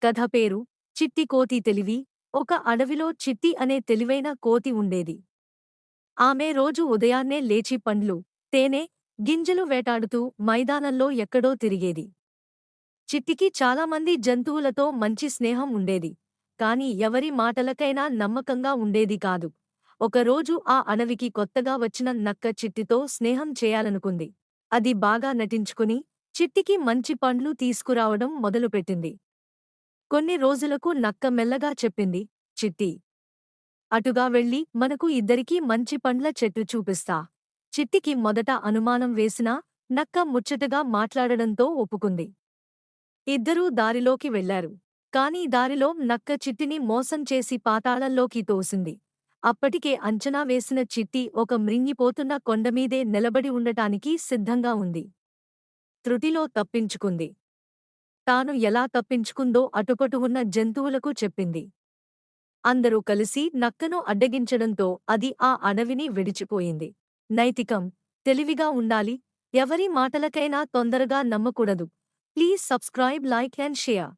కథ పేరు చిట్టి కోతి తెలివి. ఒక అడవిలో చిట్టి అనే తెలివైన కోతి ఉండేది. ఆమె రోజు ఉదయాన్నే లేచి పండ్లు, తేనె, గింజలు వేటాడుతూ మైదానంలో ఎక్కడో తిరిగేది. చిట్టికి చాలామంది జంతువులతో మంచి స్నేహం ఉండేది. కాని ఎవరి మాటలకైనా నమ్మకంగా ఉండేది కాదు. ఒకరోజు ఆ అడవికి కొత్తగా వచ్చిన నక్క చిట్టితో స్నేహం చేయాలనుకుంది. అది బాగా నటించుకుని చిట్టికి మంచి పండ్లు తీసుకురావడం మొదలుపెట్టింది. కొన్ని రోజులకు నక్క మెల్లగా చెప్పింది, చిట్టి, అటుగా వెళ్ళి మనకు ఇద్దరికీ మంచి పండ్ల చెట్టు చూపిస్తా. చిట్టికి మొదట అనుమానం వేసినా నక్క ముచ్చటగా మాట్లాడడంతో ఒప్పుకుంది. ఇద్దరూ దారిలోకి వెళ్లారు. కాని దారిలో నక్క చిట్టిని మోసం చేసి పాతాళంలోకి తోసింది. అప్పటికే అంచనా వేసిన చిట్టి ఒక మ్రింగిపోతున్న కొండమీదే నిలబడి ఉండటానికి సిద్ధంగా ఉంది. త్రుటిలో తప్పించుకుంది. తాను ఎలా తప్పించుకుందో అటుపటు ఉన్న జంతువులకు చెప్పింది. అందరూ కలిసి నక్కను అడ్డగించడంతో అది ఆ అడవిని విడిచిపోయింది. నైతికం: తెలివిగా ఉండాలి. ఎవరి మాటలకైనా తొందరగా నమ్మకూడదు. Please subscribe, like and share.